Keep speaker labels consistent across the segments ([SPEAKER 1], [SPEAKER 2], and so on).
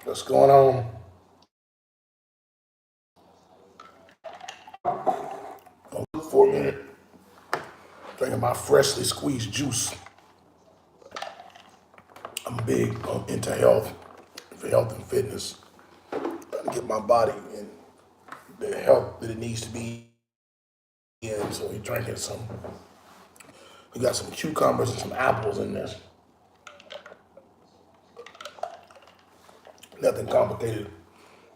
[SPEAKER 1] What's going on? For a minute, drinking my freshly squeezed juice. I'm big into health, for health and fitness. Trying to get my body in the health that it needs to be in. So we're drinking some. We got some cucumbers and some apples in this. Nothing complicated.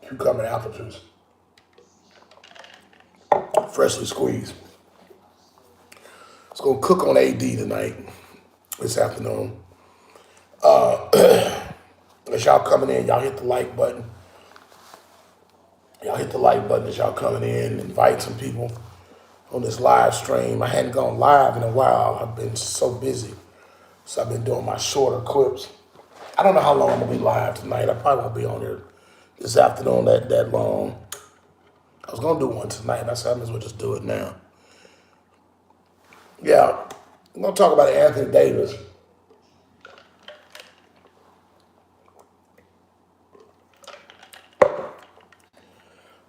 [SPEAKER 1] Cucumber and apple juice, freshly squeezed. It's gonna cook on AD tonight, this afternoon. As y'all coming in, y'all hit the like button. Y'all hit the like button as y'all coming in. Invite some people on this live stream. I hadn't gone live in a while. I've been so busy. So I've been doing my shorter clips. I don't know how long I'm gonna be live tonight. I probably won't be on here this afternoon that long. I was gonna do one tonight, and I said I might as well just do it now. Yeah, I'm gonna talk about Anthony Davis.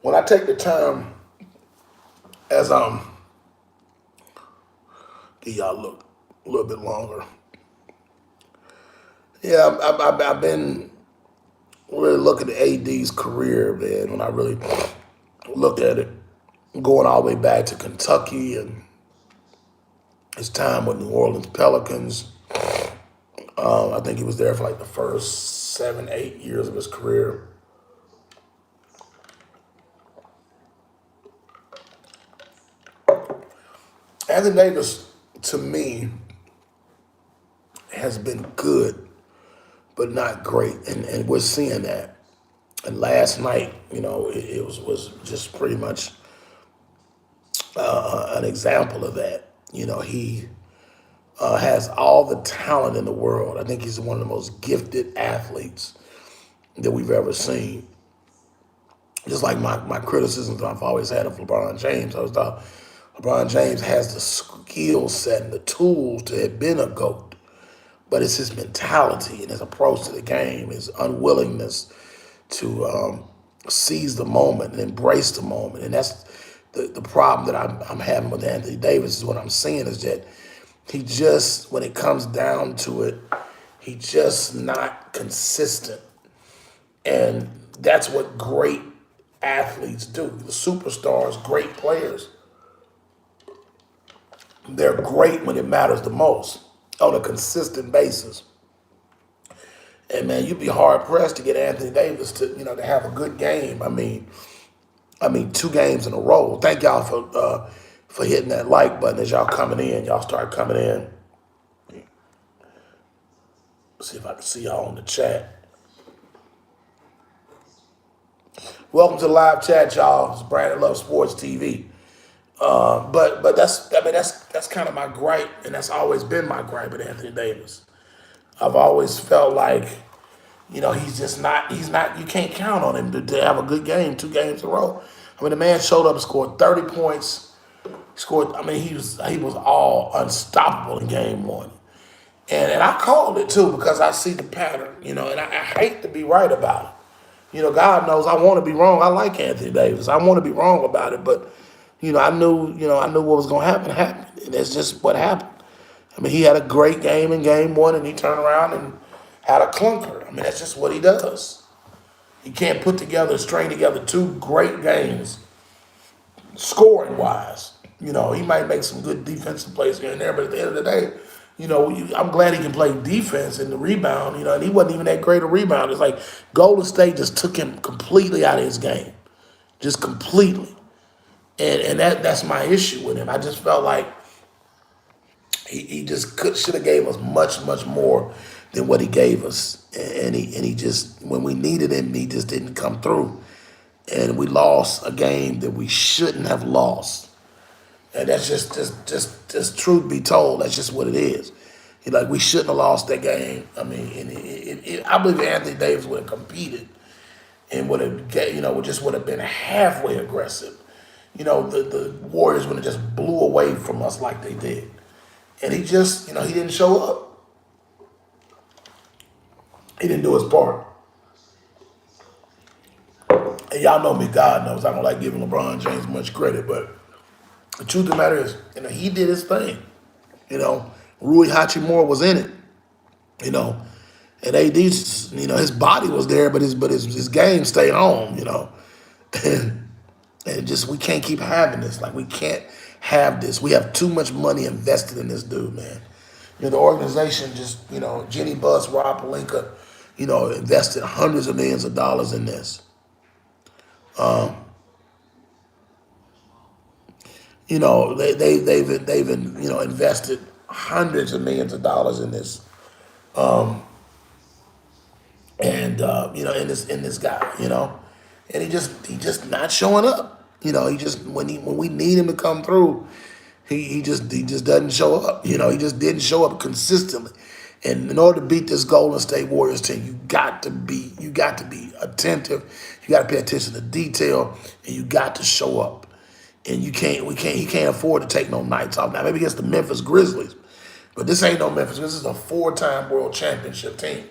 [SPEAKER 1] When I take the time as give y'all look a little bit longer. Yeah, I've been really looking at AD's career, man. When I really look at it, going all the way back to Kentucky and his time with New Orleans Pelicans. I think he was there for like the first 7, 8 years of his career. Anthony Davis, to me, has been good, but not great, and we're seeing that. And last night, it was just pretty much an example of that. He has all the talent in the world. I think he's one of the most gifted athletes that we've ever seen. Just like my criticisms that I've always had of LeBron James, I was thought LeBron James has the skill set and the tools to have been a GOAT, but it's his mentality and his approach to the game, his unwillingness to seize the moment and embrace the moment. And that's the problem that I'm having with Anthony Davis is what I'm seeing is that he just, when it comes down to it, he just not consistent. And that's what great athletes do. The superstars, great players, they're great when it matters the most on a consistent basis. And man, you'd be hard pressed to get Anthony Davis to have a good game. I mean, 2 games in a row. Thank y'all for hitting that like button as y'all coming in. Y'all start coming in. See if I can see y'all on the chat. Welcome to the live chat, y'all. It's Brandon Love Sports TV. But that's kind of my gripe, and that's always been my gripe with Anthony Davis. I've always felt like, he's just not, you can't count on him to have a good game 2 games in a row. I mean, the man showed up and scored 30 points. He was all unstoppable in game one. And I called it too because I see the pattern, and I hate to be right about it. God knows I want to be wrong. I like Anthony Davis. I want to be wrong about it, but I knew what was going to happen happened, and that's just what happened. I mean, he had a great game in game one, and he turned around and had a clunker. I mean, that's just what he does. He can't string together 2 great games, scoring wise. He might make some good defensive plays here and there, but at the end of the day, I'm glad he can play defense and the rebound, and he wasn't even that great a rebounder. It's like Golden State just took him completely out of his game, just completely. And that's my issue with him. I just felt like he just should have gave us much more than what he gave us, and he just, when we needed him, he just didn't come through, and we lost a game that we shouldn't have lost. And that's just truth be told, that's just what it is. We shouldn't have lost that game. I mean, I believe Anthony Davis would have competed and would have, just would have been halfway aggressive. The Warriors would have just blew away from us like they did. And he just, he didn't show up. He didn't do his part. And y'all know me, God knows I don't like giving LeBron James much credit, but the truth of the matter is, he did his thing. You know, Rui Hachimura was in it. You know, and AD, his body was there, but his game stayed on. And just we can't keep having this. Like we can't have this. We have too much money invested in this dude, man. The organization just, Jenny Buss, Rob Pelinka, invested hundreds of millions of dollars in this. They've invested hundreds of millions of dollars in this, and in this guy, and he just not showing up. He just when we need him to come through, he just doesn't show up. He just didn't show up consistently. And in order to beat this Golden State Warriors team, you got to be attentive. You got to pay attention to detail, and you got to show up. And he can't afford to take no nights off. Now maybe against the Memphis Grizzlies, but this ain't no Memphis. This is a 4-time world championship team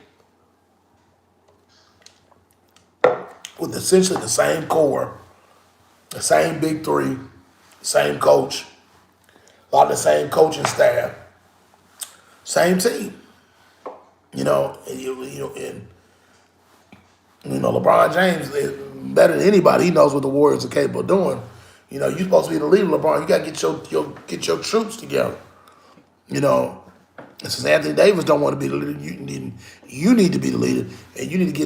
[SPEAKER 1] with essentially the same core, the same big three, same coach, a lot of the same coaching staff, same team. LeBron James is better than anybody. He knows what the Warriors are capable of doing. You're supposed to be the leader, LeBron. You got to get your troops together. And since Anthony Davis don't want to be the leader, you need to be the leader, and you need to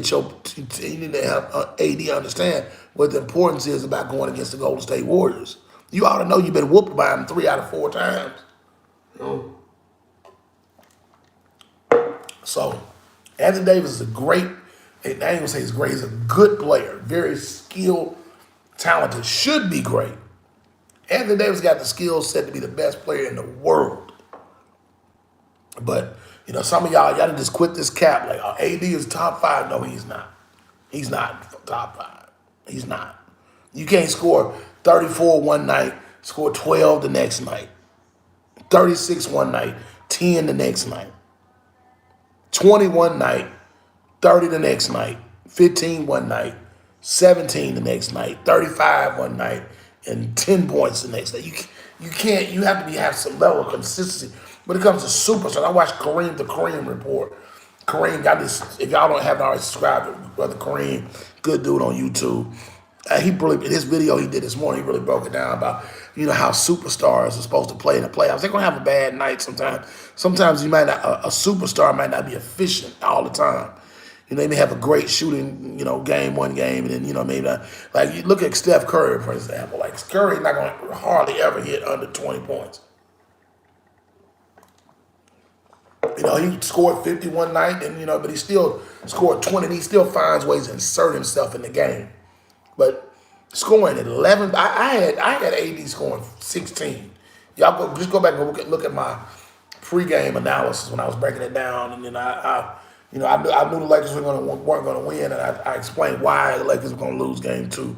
[SPEAKER 1] you need to have AD understand what the importance is about going against the Golden State Warriors. You ought to know you've been whooped by them 3 out of 4 times. So, Anthony Davis is a great, I ain't gonna say he's great, he's a good player, very skilled, talented, should be great. Anthony Davis got the skill set to be the best player in the world. But, some of y'all just quit this cap. Like, AD is top 5. No, he's not. He's not top 5. He's not. You can't score 34 one night, score 12 the next night, 36 one night, 10 the next night, 21 night, 30 the next night, 15 one night, 17 the next night, 35 one night, and 10 points the next night. You can't. You have to have some level of consistency. When it comes to superstars, I watched the Kareem Report. Kareem got this. If y'all don't have already subscribed to Brother Kareem, good dude on YouTube. He really, in his video he did this morning, he really broke it down about how superstars are supposed to play in the playoffs. They're gonna have a bad night sometimes. Sometimes you might not, a superstar might not be efficient all the time. They may have a great shooting, game one game, and then maybe not. Like you look at Steph Curry, for example. Like Curry's not gonna hardly ever hit under 20 points. He scored 50 one night, and but he still scored 20. And he still finds ways to insert himself in the game. But scoring at 11, I had AD scoring 16. Y'all go back and look at my pregame analysis when I was breaking it down, and then I knew the Lakers weren't going to win, and I explained why the Lakers were going to lose game 2.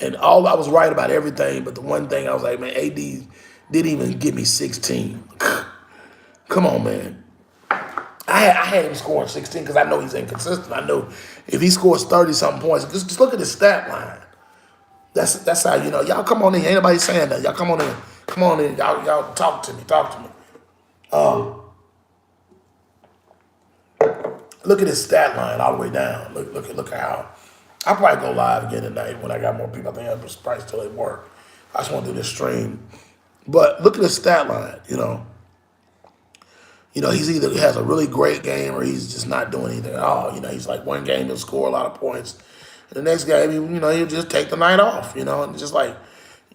[SPEAKER 1] And I was right about everything, but the one thing I was like, man, AD didn't even give me 16. Come on, man. I had him scoring 16 because I know he's inconsistent. I know if he scores 30-something points, just look at his stat line. That's how y'all come on in. Ain't nobody saying that. Y'all come on in. Come on in. Y'all talk to me. Look at his stat line all the way down. Look at how. I'll probably go live again tonight when I got more people. I think I'm surprised till it work. I just want to do this stream. But look at his stat line, he's either has a really great game or he's just not doing anything at all. He's like one game he'll score a lot of points. And the next game, he'll just take the night off, and just like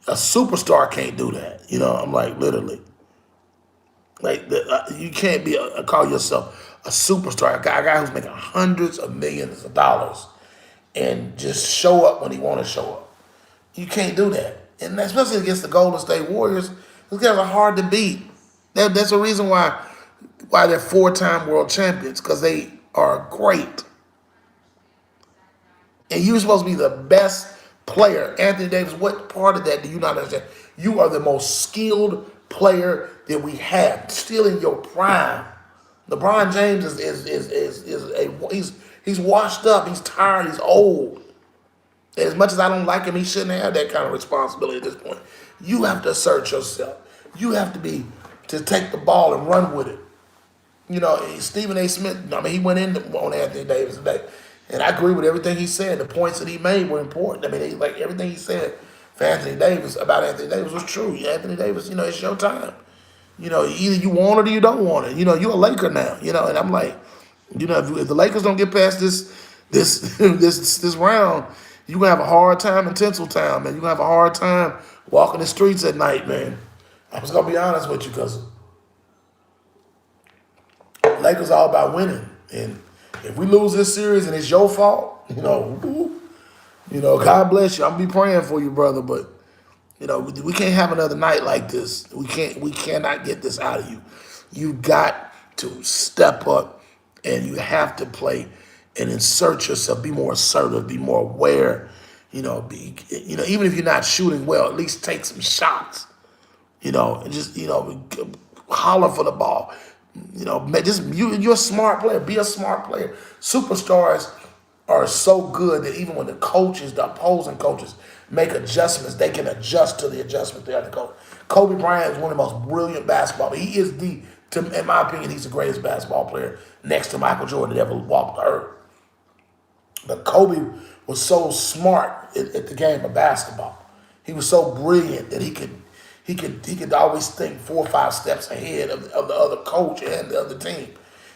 [SPEAKER 1] a superstar can't do that. I'm like, literally. Like, you can't call yourself a superstar, a guy who's making hundreds of millions of dollars and just show up when he want to show up. You can't do that. And especially against the Golden State Warriors, those guys are hard to beat. That's the reason why they're 4-time world champions, because they are great. And you're supposed to be the best player. Anthony Davis, what part of that do you not understand? You are the most skilled player that we have, still in your prime. LeBron James he's washed up, he's tired, he's old. As much as I don't like him, he shouldn't have that kind of responsibility at this point. You have to assert yourself. You have to take the ball and run with it. You know, Stephen A. Smith, I mean, he went in on Anthony Davis today. And I agree with everything he said. The points that he made were important. I mean, like everything he said for Anthony Davis, about Anthony Davis was true. Anthony Davis, you know, it's your time. You know, either you want it or you don't want it. You know, you're a Laker now. You know, and I'm like, you know, if the Lakers don't get past this round, you're gonna have a hard time in Tinseltown, man. You're gonna have a hard time walking the streets at night, man. I was gonna be honest with you, because Lakers all about winning. And if we lose this series and it's your fault, God bless you. I'm gonna be praying for you, brother. But we can't have another night like this. We cannot get this out of you. You got to step up, and you have to play and insert yourself. Be more assertive. Be more aware. Even if you're not shooting well, at least take some shots. And just holler for the ball. You're a smart player. Be a smart player. Superstars are so good that even when the opposing coaches, make adjustments, they can adjust to the adjustment they have to go. Kobe Bryant is one of the most brilliant basketball. He is in my opinion, he's the greatest basketball player next to Michael Jordan that ever walked the earth. But Kobe was so smart at the game of basketball. He was so brilliant that he could always think 4 or 5 steps ahead of the other coach and the other team.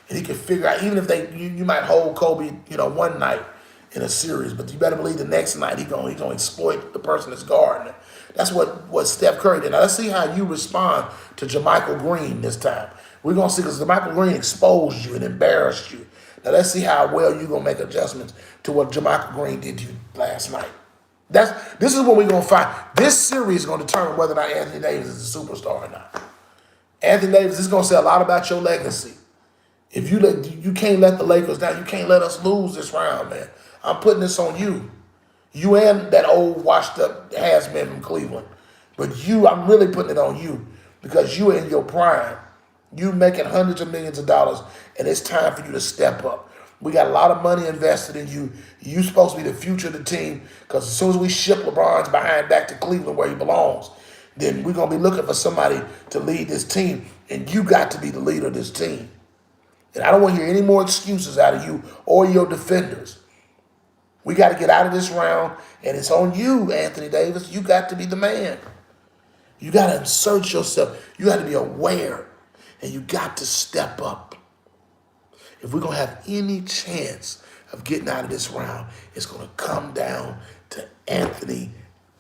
[SPEAKER 1] And he could figure out, even if you might hold Kobe, one night in a series, but you better believe the next night he's gonna exploit the person that's guarding him. That's what Steph Curry did. Now let's see how you respond to JaMychal Green this time. We're gonna see, because JaMychal Green exposed you and embarrassed you. Now let's see how well you're gonna make adjustments to what JaMychal Green did to you last night. This is what we're gonna find. This series is gonna determine whether or not Anthony Davis is a superstar or not. Anthony Davis, this is gonna say a lot about your legacy. If you can't let the Lakers down, you can't let us lose this round, man. I'm putting this on you. You and that old washed up has-been from Cleveland. But I'm really putting it on you, because you are in your prime. You making hundreds of millions of dollars, and it's time for you to step up. We got a lot of money invested in you. You're supposed to be the future of the team, because as soon as we ship LeBron's behind back to Cleveland where he belongs, then we're going to be looking for somebody to lead this team, and you got to be the leader of this team. And I don't want to hear any more excuses out of you or your defenders. We got to get out of this round, and it's on you, Anthony Davis. You got to be the man. You got to insert yourself. You got to be aware, and you got to step up. If we're going to have any chance of getting out of this round, it's going to come down to Anthony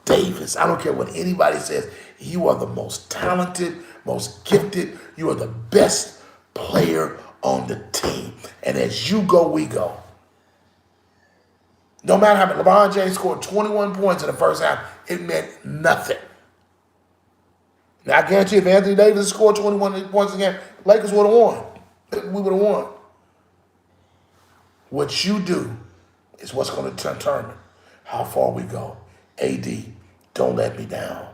[SPEAKER 1] Davis. I don't care what anybody says. You are the most talented, most gifted. You are the best player on the team. And as you go, we go. No matter how many, LeBron James scored 21 points in the first half. It meant nothing. Now, I guarantee if Anthony Davis scored 21 points again, Lakers would have won. We would have won. What you do is what's going to determine how far we go. AD, don't let me down.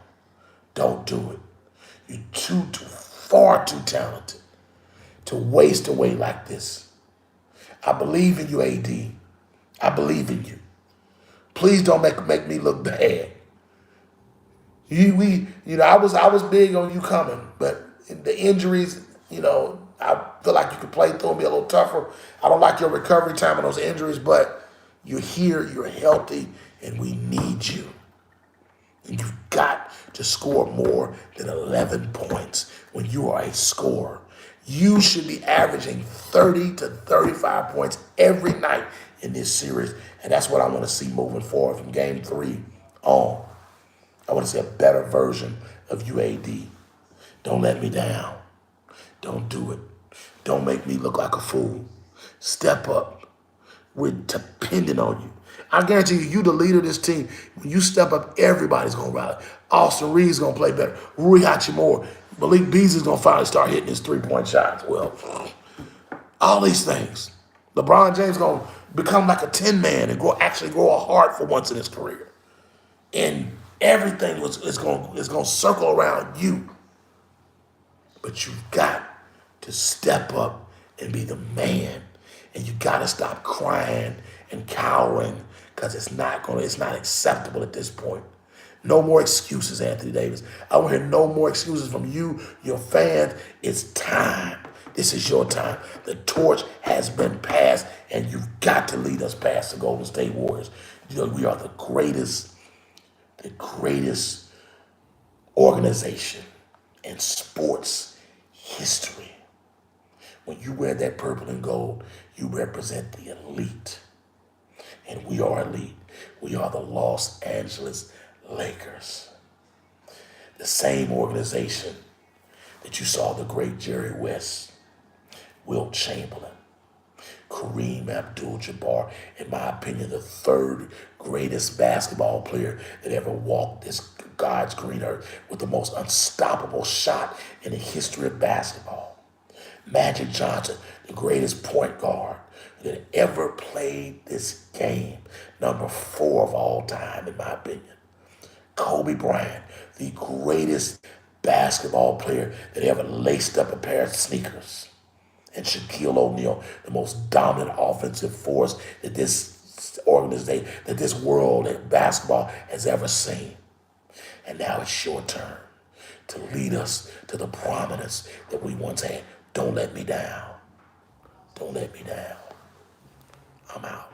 [SPEAKER 1] Don't do it. You're far too talented to waste away like this. I believe in you, AD. I believe in you. Please don't make me look bad. I was big on you coming, but the injuries, I feel like you could play through and be a little tougher. I don't like your recovery time on those injuries, but you're here, you're healthy, and we need you. And you've got to score more than 11 points when you are a scorer. You should be averaging 30 to 35 points every night in this series, and that's what I want to see moving forward from Game 3 on. I want to see a better version of UAD. Don't let me down. Don't do it. Don't make me look like a fool. Step up. We're dependent on you. I guarantee you, the leader of this team. When you step up, everybody's going to rally. Austin Reeves going to play better. Rui Hachimura. Malik Beasley's going to finally start hitting his three-point shots. Well, all these things. LeBron James going to become like a 10-man and actually grow a heart for once in his career. And everything is going to circle around you. But you've got to step up and be the man. And you got to stop crying and cowering, because it's not acceptable at this point. No more excuses, Anthony Davis. I want to hear no more excuses from you, your fans. It's time. This is your time. The torch has been passed, and you've got to lead us past the Golden State Warriors. You know, we are the greatest organization in sports history. When you wear that purple and gold, you represent the elite. And we are elite. We are the Los Angeles Lakers. The same organization that you saw the great Jerry West, Wilt Chamberlain, Kareem Abdul-Jabbar, in my opinion, the third greatest basketball player that ever walked this God's green earth with the most unstoppable shot in the history of basketball. Magic Johnson, the greatest point guard that ever played this game, number 4 of all time, in my opinion. Kobe Bryant, the greatest basketball player that ever laced up a pair of sneakers. And Shaquille O'Neal, the most dominant offensive force that this organization, that this world of basketball has ever seen. And now it's your turn to lead us to the prominence that we once had. Don't let me down. Don't let me down. I'm out.